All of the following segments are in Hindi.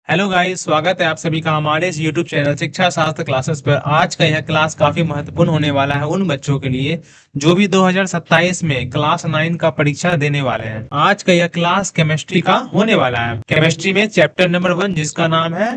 हेलो गाइस, स्वागत है आप सभी का हमारे इस यूट्यूब चैनल शिक्षा शास्त्र क्लासेस पर। आज का यह क्लास काफी महत्वपूर्ण होने वाला है उन बच्चों के लिए जो भी 2027 में क्लास 9 का परीक्षा देने वाले हैं। आज का यह क्लास केमिस्ट्री का होने वाला है। केमिस्ट्री में चैप्टर नंबर 1 जिसका नाम है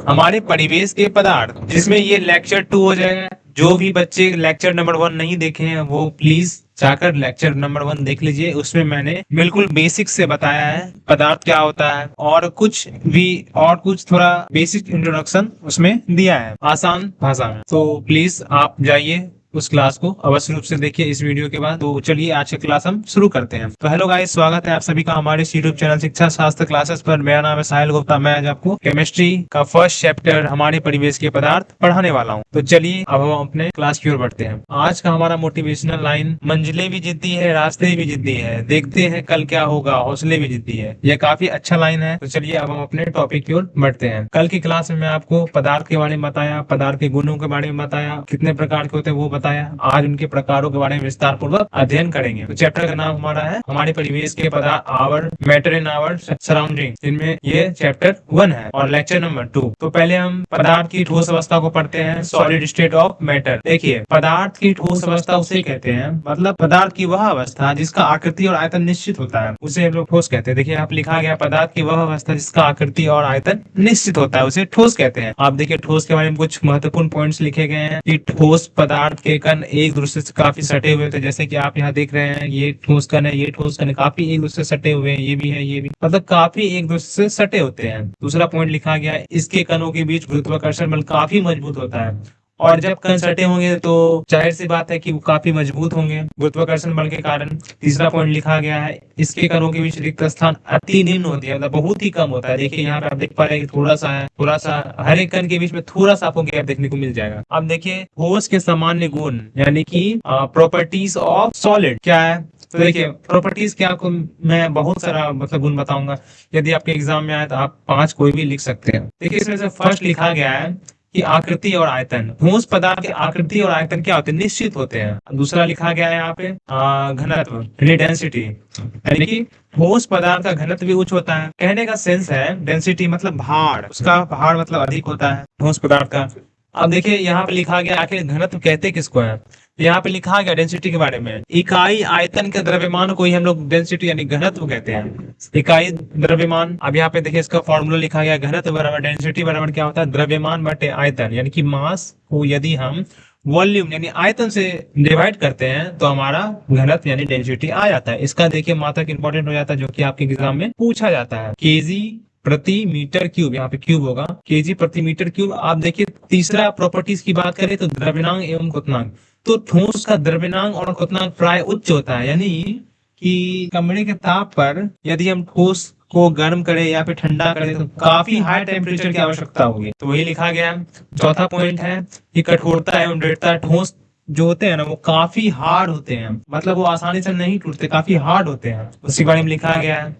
हमारे परिवेश के पदार्थ, जिसमें ये लेक्चर 2 हो जाएगा। जो भी बच्चे लेक्चर नंबर 1 नहीं देखे हैं वो प्लीज जाकर लेक्चर नंबर 1 देख लीजिए। उसमें मैंने बिल्कुल बेसिक से बताया है पदार्थ क्या होता है और कुछ थोड़ा बेसिक इंट्रोडक्शन उसमें दिया है आसान भाषा में। तो प्लीज आप जाइए उस क्लास को अवश्य रूप से देखिए इस वीडियो के बाद। तो चलिए आज की क्लास हम शुरू करते हैं। तो हेलो गाइस, स्वागत है आप सभी का हमारे यूट्यूब चैनल शिक्षा शास्त्र क्लासेस पर। मेरा नाम है साहिल गुप्ता। मैं आज आपको केमिस्ट्री का फर्स्ट चैप्टर हमारे परिवेश के पदार्थ पढ़ाने वाला हूँ। तो चलिए अब हम अपने क्लास की ओर बढ़ते हैं। आज का हमारा मोटिवेशनल लाइन, मंजिलें भी जिद्दी है रास्ते भी जिद्दी है, देखते हैं कल क्या होगा हौसले भी जिद्दी है। यह काफी अच्छा लाइन है। तो चलिए अब हम अपने टॉपिक की ओर बढ़ते हैं। कल की क्लास में मैं आपको पदार्थ के बारे में बताया, पदार्थ के गुणों के बारे में बताया, कितने प्रकार के होते हैं वो बताया। आज उनके प्रकारों के बारे में विस्तार पूर्वक अध्ययन करेंगे। तो चैप्टर का नाम हमारा है हमारे परिवेश के पदार्थ, our matter in our surrounding. इनमें ये चैप्टर 1 है और लेक्चर नंबर 2। तो पहले हम पदार्थ की ठोस अवस्था को पढ़ते हैं, सॉलिड स्टेट ऑफ मैटर। देखिए, पदार्थ की ठोस अवस्था उसे कहते हैं, मतलब पदार्थ की वह अवस्था जिसका आकृति और आयतन निश्चित होता है, उसे हम लोग ठोस कहते हैं। देखिए यहाँ पे लिखा गया पदार्थ की वह अवस्था जिसका आकृति और आयतन निश्चित होता है, उसे ठोस कहते हैं। आप देखिए ठोस के बारे में कुछ महत्वपूर्ण पॉइंट्स लिखे गए हैं कि ठोस पदार्थ के कण एक दूसरे से काफी सटे हुए थे। जैसे कि आप यहाँ देख रहे हैं, ये ठोस कण है, ये ठोस कण है, काफी एक दूसरे से सटे हुए हैं। ये भी है, ये भी, मतलब काफी एक दूसरे से सटे होते हैं। दूसरा पॉइंट लिखा गया है, इसके कणों के बीच गुरुत्वाकर्षण बल काफी मजबूत होता है, और जब कण सटे होंगे तो जाहिर सी बात है कि वो काफी मजबूत होंगे गुरुत्वाकर्षण बल के कारण। तीसरा पॉइंट लिखा गया है, इसके कणों के बीच रिक्त स्थान अति निम्न होती है, मतलब बहुत ही कम होता है। देखिए यहाँ पे आप देख पा रहे हैं कि थोड़ा सा है, थोड़ा सा हर एक कण के बीच में थोड़ा सा आपको गैप देखने को मिल जाएगा। अब देखिए ठोस के सामान्य गुण यानी कि प्रॉपर्टीज ऑफ सॉलिड क्या है। तो देखिए प्रॉपर्टीज के आपको मैं बहुत सारा मतलब गुण बताऊंगा। यदि आपके एग्जाम में आए तो आप 5 कोई भी लिख सकते हैं। देखिए इसमें से फर्स्ट लिखा गया है कि आकृति और आयतन। ठोस पदार्थ के आकृति और आयतन क्या होते हैं, निश्चित होते हैं। दूसरा लिखा गया है यहाँ पे घनत्व यानी डेंसिटी, यानी कि ठोस पदार्थ का घनत्व भी उच्च होता है। कहने का सेंस है डेंसिटी मतलब भार, उसका भार मतलब अधिक होता है ठोस पदार्थ का। अब देखिए यहाँ पे लिखा गया आखिर घनत्व कहते किसको है। यहाँ पे लिखा गया डेंसिटी के बारे में, इकाई आयतन के द्रव्यमान को ही हम लोग डेंसिटी यानी घनत्व कहते हैं। इकाई द्रव्यमान, अब यहाँ पे देखिए इसका फॉर्मूला लिखा गया, घनत्व बराबर डेंसिटी बराबर क्या होता है, द्रव्यमान बटे आयतन। यानी कि मास को यदि हम वॉल्यूम यानी आयतन से डिवाइड करते हैं तो हमारा घनत्व यानी डेंसिटी आ जाता है। इसका देखिए मात्रक इंपॉर्टेंट हो जाता है, जो कि आपके एग्जाम में पूछा जाता है। केजी प्रति मीटर क्यूब, यहाँ पे क्यूब होगा, केजी प्रति मीटर क्यूब। आप देखिए तीसरा प्रॉपर्टीज की बात करें तो द्रव्यनांग एवं क्वथनांक। तो ठोस का द्रव्यनांग और क्वथनांक प्राय उच्च होता है, यानी कि कमरे के ताप पर यदि हम ठोस को गर्म करें या फिर ठंडा करें तो काफी हाई टेम्परेचर की आवश्यकता होगी। तो वही लिखा गया। चौथा पॉइंट है कि कठोरता एवं दृढ़ता, ठोस जो होते हैं ना वो काफी हार्ड होते हैं, मतलब वो आसानी से नहीं टूटते, काफी हार्ड होते हैं, उसी बारे में लिखा गया है,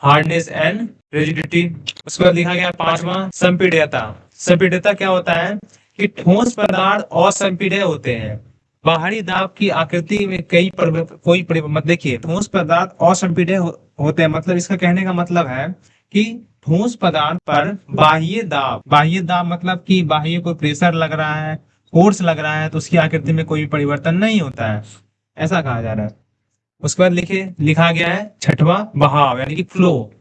हार्डनेस एंड रिजिडिटी। उसके बाद लिखा गया 5वां संपीड्यता। संपीड्यता क्या होता है कि ठोस पदार्थ असंपीड्य होते हैं। बाहरी दाब की आकृति में मत देखिए ठोस पदार्थ असंपीड्य होते हैं, मतलब इसका कहने का मतलब है कि ठोस पदार्थ पर बाह्य दाब मतलब कि बाह्य कोई प्रेशर लग रहा है, फोर्स लग रहा है, तो उसकी आकृति में कोई परिवर्तन नहीं होता है, ऐसा कहा जा रहा है। उसके बाद लिखा गया है 6वां बहाव यानी कि फ्लो।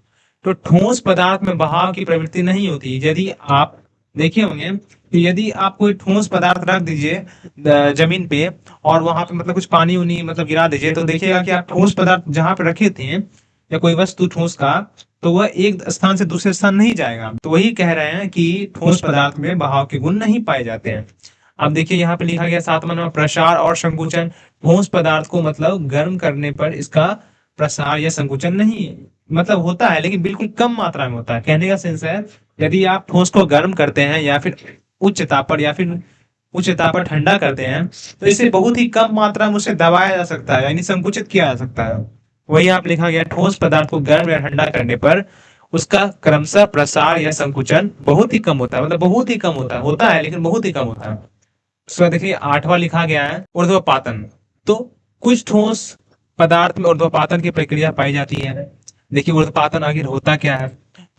तो ठोस पदार्थ में बहाव की प्रवृत्ति नहीं होती। यदि आप देखे होंगे कि यदि आप कोई ठोस पदार्थ रख दीजिए जमीन पे और वहां पे मतलब कुछ पानी उनी मतलब गिरा दीजिए, तो देखिएगा कि आप ठोस पदार्थ जहां पे रखे थे या कोई वस्तु ठोस का, तो वह एक स्थान से दूसरे स्थान नहीं जाएगा। तो वही कह रहे हैं कि ठोस पदार्थ में बहाव के गुण नहीं पाए जाते हैं। अब देखिए यहाँ पे लिखा गया 7वां नंबर प्रसार और संकुचन। ठोस पदार्थ को मतलब गर्म करने पर इसका प्रसार या संकुचन नहीं मतलब होता है, लेकिन बिल्कुल कम मात्रा में होता है। कहने का सेंस है यदि आप ठोस को गर्म करते हैं या फिर उच्च ताप पर ठंडा करते हैं तो इसे बहुत ही कम मात्रा में उसे दबाया जा सकता है यानी संकुचित किया जा सकता है। वही आप लिखा गया ठोस पदार्थ को गर्म या ठंडा करने पर उसका क्रमशः प्रसार या संकुचन बहुत ही कम होता है, मतलब बहुत ही कम होता है लेकिन बहुत ही कम होता है। उसका देखिए 8वां लिखा गया है ऊर्ध्वपातन। तो कुछ ठोस पदार्थ में ऊर्ध्वपातन की प्रक्रिया पाई जाती है। देखिए ऊर्ध्वपातन आखिर होता क्या है।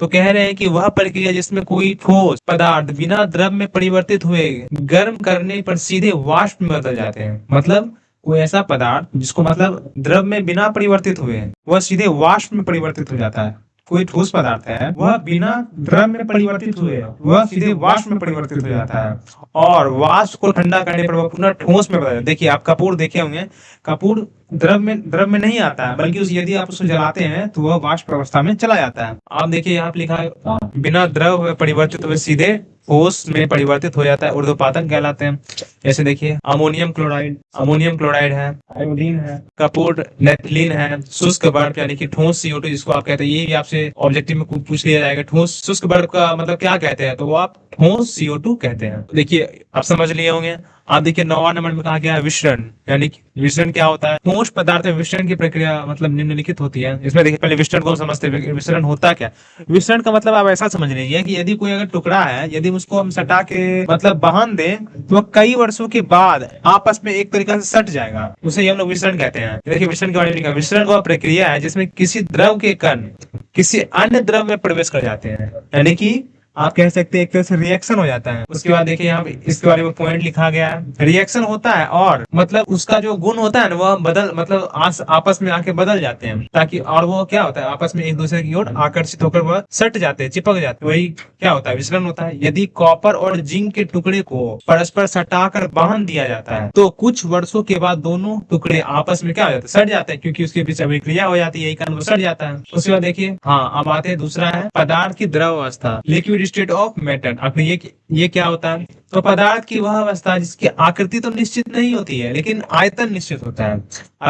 तो कह रहे हैं कि वह प्रक्रिया जिसमें कोई ठोस पदार्थ बिना द्रव में परिवर्तित हुए गर्म करने पर सीधे वाष्प में बदल जाते हैं। मतलब कोई ऐसा पदार्थ जिसको मतलब द्रव में बिना परिवर्तित हुए वह सीधे वाष्प में परिवर्तित हो जाता है। कोई ठोस पदार्थ है वह बिना द्रव में परिवर्तित हुए वह सीधे वाष्प में परिवर्तित हो जाता है, और वाष्प को ठंडा करने पर वह पुनः ठोस में बदल जाता है। देखिए आप कपूर देखे होंगे, कपूर द्रव में नहीं आता है, बल्कि यदि आप उसको जलाते हैं तो वह वाष्प अवस्था में चला जाता है। आप देखिए यहाँ पे लिखा है बिना द्रव में परिवर्तित हुए सीधे ठोस में परिवर्तित हो जाता है, ऊर्ध्वपातन कहलाते हैं। जैसे देखिए अमोनियम क्लोराइड है, आयोडीन है, कपूर नेथलीन है, शुष्क बर्फ यानी कि ठोस CO2 जिसको आप कहते हैं। ये भी आपसे ऑब्जेक्टिव में पूछ लिया जाएगा, ठोस शुष्क बर्फ का मतलब क्या कहते हैं, तो वो आप ठोस CO2 कहते हैं। देखिए आप समझ लिए होंगे। आप देखिए 9वां नंबर में कहा गया है विसरण, यानी कि विसरण क्या होता है, ठोस पदार्थ में विसरण की प्रक्रिया मतलब निम्नलिखित होती है। इसमें देखिए पहले विसरण को समझते हैं, विसरण होता क्या। विसरण का मतलब आप ऐसा समझ लीजिए कि यदि कोई अगर टुकड़ा है, यदि उसको हम सटा के मतलब बांध दें तो कई वर्षों के बाद आपस में एक तरीका से सट जाएगा, उसे हम लोग विसरण कहते हैं। देखिए विसरण के बारे में लिखा, विसरण वह प्रक्रिया है जिसमें किसी द्रव के कण किसी अन्य द्रव में प्रवेश कर जाते हैं, यानी कि आप कह सकते हैं एक तरह से रिएक्शन हो जाता है। उसके बाद देखिए यहाँ पे इसके बारे में पॉइंट लिखा गया है, रिएक्शन होता है और मतलब उसका जो गुण होता है ना वह बदल मतलब आपस में आके बदल जाते हैं, ताकि और वो क्या होता है आपस में एक दूसरे की ओर आकर्षित होकर वह सट जाते हैं, चिपक जाते हैं। वही क्या होता है विसरण होता है। यदि कॉपर और जिंक के टुकड़े को परस्पर सटाकर बांध दिया जाता है तो कुछ वर्षों के बाद दोनों टुकड़े आपस में क्या हो जाते हैं, सट जाते हैं, क्योंकि उसके बीच अभिक्रिया हो जाती है, यही कारण वो सट जाता है। उसके बाद देखिए हाँ अब आते हैं दूसरा है पदार्थ की द्रव अवस्था, लिक्विड स्टेट ऑफ मैटर। अब ये क्या होता है, तो पदार्थ की वह अवस्था जिसकी आकृति तो निश्चित नहीं होती है लेकिन आयतन निश्चित होता है।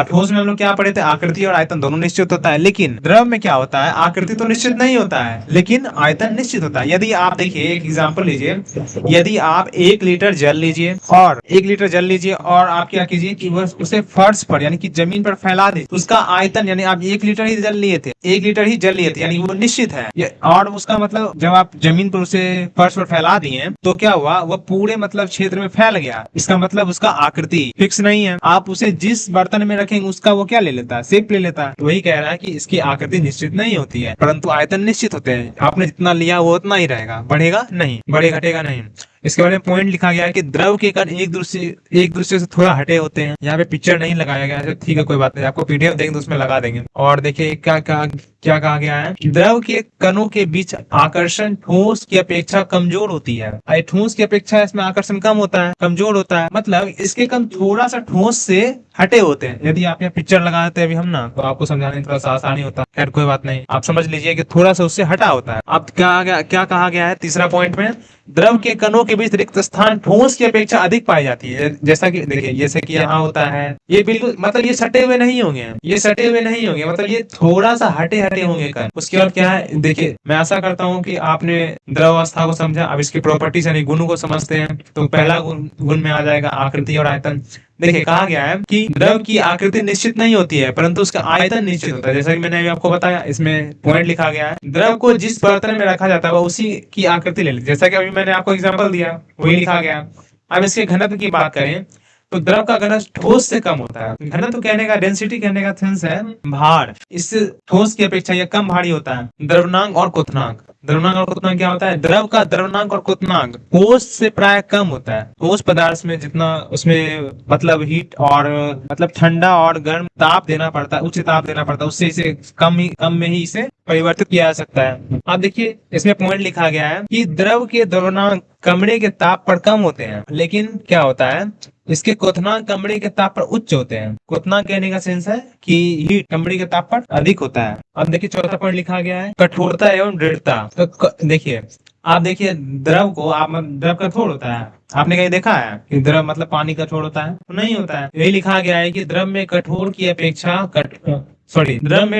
ठोस में हम लोग क्या पढ़े थे, आकृति और आयतन दोनों निश्चित होता है, लेकिन द्रव में क्या होता है, आकृति तो निश्चित नहीं होता है लेकिन आयतन निश्चित होता है। यदि आप देखिए एक एग्जांपल लीजिए, यदि आप 1 लीटर जल लीजिए और आप क्या कीजिए कि बस उसे फर्श पर यानी कि जमीन पर फैला दे, उसका आयतन यानी आप 1 लीटर ही जल लिए थे यानी वो निश्चित है, और उसका मतलब जब आप जमीन पर उसे फर्श पर फैला दिए तो क्या हुआ, वह पूरे मतलब क्षेत्र में फैल गया। इसका मतलब उसका आकृति फिक्स नहीं है, आप उसे जिस बर्तन में रखेंगे उसका वो क्या ले लेता है, शेप ले लेता है। तो वही कह रहा है कि इसकी आकृति निश्चित नहीं होती है परंतु आयतन निश्चित होते हैं। आपने जितना लिया वो उतना ही रहेगा, बढ़ेगा नहीं, बढ़े घटेगा नहीं। इसके बारे में पॉइंट लिखा गया है कि द्रव के कण एक दूसरे से थोड़ा हटे होते हैं। यहाँ पे पिक्चर नहीं लगाया गया है, ठीक है कोई बात नहीं, आपको PDF देंगे तो उसमें लगा देंगे। और देखिए क्या कहा गया है, द्रव के कणों के बीच आकर्षण ठोस की अपेक्षा कमजोर होती है। ठोस की अपेक्षा इसमें आकर्षण कम होता है, कमजोर होता है, मतलब इसके कण थोड़ा सा ठोस से हटे होते हैं। यदि आप यहाँ पिक्चर लगा देते हैं अभी हम ना, तो आपको समझाने में थोड़ा सा आसानी होता है। खैर कोई बात नहीं, आप समझ लीजिए कि थोड़ा सा उससे हटा होता है। अब क्या कहा गया है तीसरा पॉइंट में, द्रव के कणों के बीच रिक्त स्थान ठोस की अपेक्षा अधिक पाई जाती है। जैसा कि देखिए जैसे कि यहाँ होता है, ये बिल्कुल मतलब ये सटे हुए नहीं होंगे, मतलब ये थोड़ा सा हटे होंगे कण। उसके बाद क्या है, देखिए मैं आशा करता हूँ कि आपने द्रव अवस्था को समझा। अब इसकी प्रॉपर्टीज यानी गुणों को समझते हैं। तो पहला गुण में आ जाएगा आकृति और आयतन। देखिए कहा गया है कि द्रव की आकृति निश्चित नहीं होती है परंतु उसका आयतन निश्चित होता है। जैसा कि मैंने अभी आपको बताया, इसमें पॉइंट लिखा गया है, द्रव को जिस बर्तन में रखा जाता है वह उसी की आकृति ले लेती है। जैसा कि अभी मैंने आपको एग्जांपल दिया वही लिखा गया। अब इसके घनत्व की बात करें तो द्रव का घनत्व ठोस से कम होता है। घनत्व कहने का, डेंसिटी कहने का सेंस है भार, इससे ठोस की अपेक्षा यह कम भारी होता है। द्रव्यनांक और क्वथनांक क्या होता है, द्रव का द्रव्यनांक और क्वथनांक ठोस से प्राय कम होता है। ठोस पदार्थ में जितना उसमें मतलब हीट और मतलब ठंडा और गर्म ताप देना पड़ता है, उच्च ताप देना पड़ता है, उससे इसे कम में ही इसे परिवर्तित किया जा सकता है। आप देखिए इसमें पॉइंट लिखा गया है कि द्रव के द्रव्यनांक कमरे के ताप पर कम होते हैं, लेकिन क्या होता है इसके क्वथनांक कमरे के ताप पर उच्च होते हैं। क्वथनांक कहने का सेंस है कि हीट कमरे के ताप पर अधिक होता है। अब देखिए चौथा पॉइंट लिखा गया है कठोरता एवं दृढ़ता। तो देखिए आप देखिए द्रव कठोर होता है, आपने कहीं देखा है कि द्रव मतलब पानी कठोर होता है? नहीं होता है। यही लिखा गया है कि द्रव में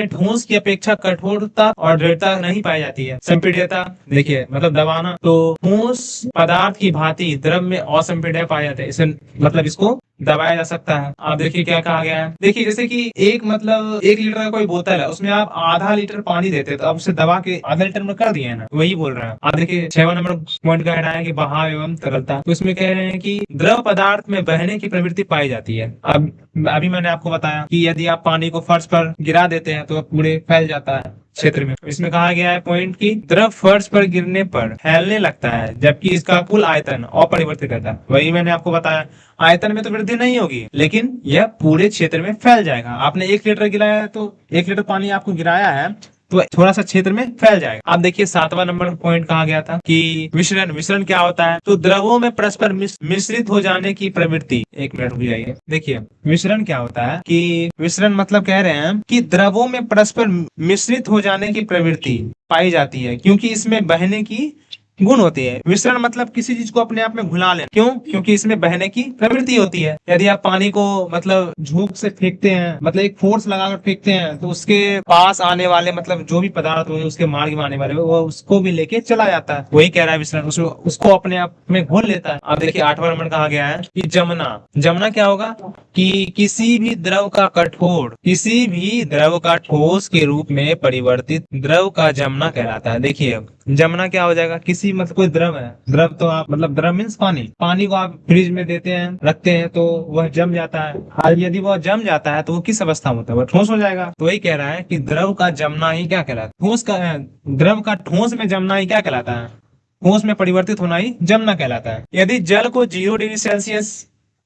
ठोस की अपेक्षा कठोरता और दृढ़ता नहीं पाई जाती है। संपीड्यता देखिए मतलब दबाना, तो ठोस पदार्थ की भांति द्रव में असंपीड्य पाया जाता है, इसे मतलब इसको दबाया जा सकता है। आप देखिए क्या कहा गया है, देखिए जैसे कि एक लीटर का कोई बोतल है, उसमें आप आधा लीटर पानी देते तो आप उसे दबा के आधा लीटर में कर दिए ना, वही बोल रहा है। आप देखिए 6वां नंबर पॉइंट कह रहा है कि बहाव एवं तरलता। तो इसमें कह रहे हैं कि द्रव पदार्थ में बहने की प्रवृत्ति पाई जाती है। अब अभी मैंने आपको बताया कि यदि आप पानी को फर्श पर गिरा देते हैं तो पूरे फैल जाता है, क्षेत्र में। इसमें कहा गया है पॉइंट की द्रव फर्श पर गिरने पर फैलने लगता है जबकि इसका कुल आयतन अपरिवर्तित रहता है। वही मैंने आपको बताया, आयतन में तो वृद्धि नहीं होगी लेकिन यह पूरे क्षेत्र में फैल जाएगा। आपने 1 लीटर गिराया है तो 1 लीटर पानी आपको गिराया है तो थोड़ा सा क्षेत्र में फैल जाएगा। आप देखिए 7वां नंबर पॉइंट कहा गया था कि विसरण। विसरण क्या होता है? तो द्रवों में परस्पर मिश्रित हो जाने की प्रवृत्ति। 1 मिनट रुक जाइए। देखिए विसरण क्या होता है कि विसरण मतलब कह रहे हैं कि द्रवों में परस्पर मिश्रित हो जाने की प्रवृत्ति पाई जाती है क्योंकि इसमें बहने की गुण होती है। मिश्रण मतलब किसी चीज को अपने आप में घुला लेना। क्यों? क्योंकि इसमें बहने की प्रवृत्ति होती है। यदि आप पानी को मतलब झोंक से फेंकते हैं, मतलब एक फोर्स लगाकर फेंकते हैं, तो उसके पास आने वाले मतलब जो भी पदार्थ हो उसके मार्ग में आने वाले वो उसको भी लेके चला जाता है। वही कह रहा है विसरण, उसको अपने आप में घोल लेता है। अब देखिए 8वां नंबर कहा गया है कि जमना। जमना क्या होगा कि किसी भी द्रव का ठोस के रूप में परिवर्तित द्रव का जमना कहलाता है। देखिए जमना क्या हो जाएगा? किसी मतलब कोई द्रव है, द्रव तो आप मतलब द्रव मीन्स पानी को आप फ्रिज में देते हैं, रखते हैं तो वह जम जाता है। और यदि वह जम जाता है तो वो किस अवस्था में होता है? वह ठोस हो जाएगा। तो वही कह रहा है कि द्रव का जमना ही क्या कहलाता है? द्रव का ठोस में जमना ही क्या कहलाता है? ठोस में परिवर्तित होना ही जमना कहलाता है। यदि जल को 0 डिग्री सेल्सियस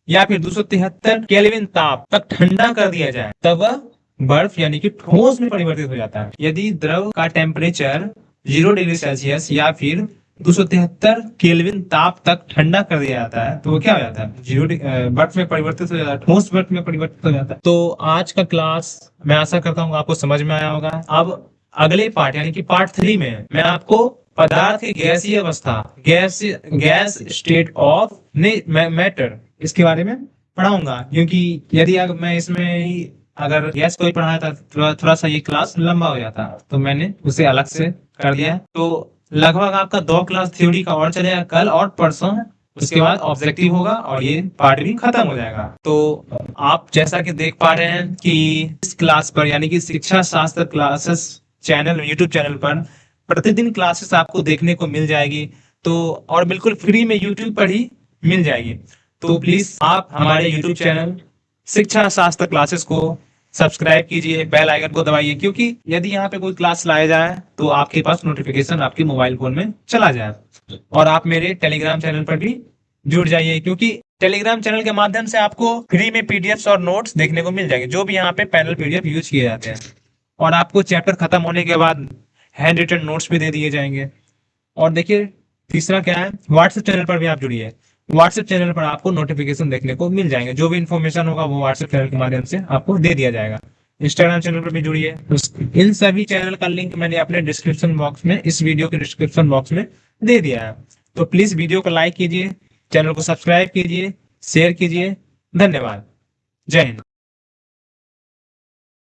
या फिर 273 केल्विन ताप तक ठंडा कर दिया जाए तब वह बर्फ यानी कि ठोस में परिवर्तित हो जाता है। यदि द्रव का टेम्परेचर 0 डिग्री सेल्सियस या फिर 273 केल्विन ताप तक ठंडा कर दिया जाता है तो वो क्या हो जाता है? बर्फ में परिवर्तित हो जाता है, ठोस बर्फ में परिवर्तित हो जाता है। तो आज का क्लास मैं आशा करता हूँ आपको समझ में आया होगा। अब अगले पार्ट यानी कि पार्ट 3 में मैं आपको पदार्थ की गैसीय अवस्था, गैस स्टेट ऑफ मैटर, इसके बारे में पढ़ाऊंगा। क्योंकि यदि अगर मैं इसमें ही अगर गैस कोई पढ़ाया था थोड़ा सा ये क्लास लंबा हो जाता, तो मैंने उसे अलग से कर दिया। तो लगभग आपका 2 क्लास थ्योरी का और चलेगा कल और परसों, उसके बाद ऑब्जेक्टिव होगा और ये पार्ट भी खत्म हो जाएगा। तो आप जैसा कि देख पा रहे हैं कि इस क्लास पर यानी कि शिक्षा शास्त्र क्लासेस चैनल, यूट्यूब चैनल पर प्रतिदिन क्लासेस आपको देखने को मिल जाएगी। तो और बिल्कुल फ्री में यूट्यूब पर ही मिल जाएगी। तो प्लीज आप हमारे यूट्यूब चैनल शिक्षा शास्त्र क्लासेस को सब्सक्राइब कीजिए, बेल आइकन को दबाइए, क्योंकि यदि यहाँ पे कोई क्लास लाया जाए तो आपके पास नोटिफिकेशन आपके मोबाइल फोन में चला जाए। और आप मेरे टेलीग्राम चैनल पर भी जुड़ जाइए, क्योंकि टेलीग्राम चैनल के माध्यम से आपको फ्री में पीडीएफ और नोट्स देखने को मिल जाएंगे, जो भी यहाँ पे पैनल पीडीएफ यूज किए जाते हैं। और आपको चैप्टर खत्म होने के बाद हैंड रिटन नोट्स भी दे दिए जाएंगे। और देखिए तीसरा क्या है, व्हाट्सएप चैनल पर भी आप जुड़िए। व्हाट्सएप चैनल पर आपको नोटिफिकेशन देखने को मिल जाएंगे, जो भी इन्फॉर्मेशन होगा वो व्हाट्सएप चैनल के माध्यम से आपको दे दिया जाएगा। इंस्टाग्राम चैनल पर भी जुड़िए। इन सभी चैनल का लिंक मैंने अपने डिस्क्रिप्शन बॉक्स में, इस वीडियो के डिस्क्रिप्शन बॉक्स में दे दिया है। तो प्लीज वीडियो को लाइक कीजिए, चैनल को सब्सक्राइब कीजिए, शेयर कीजिए। धन्यवाद। जय हिंद।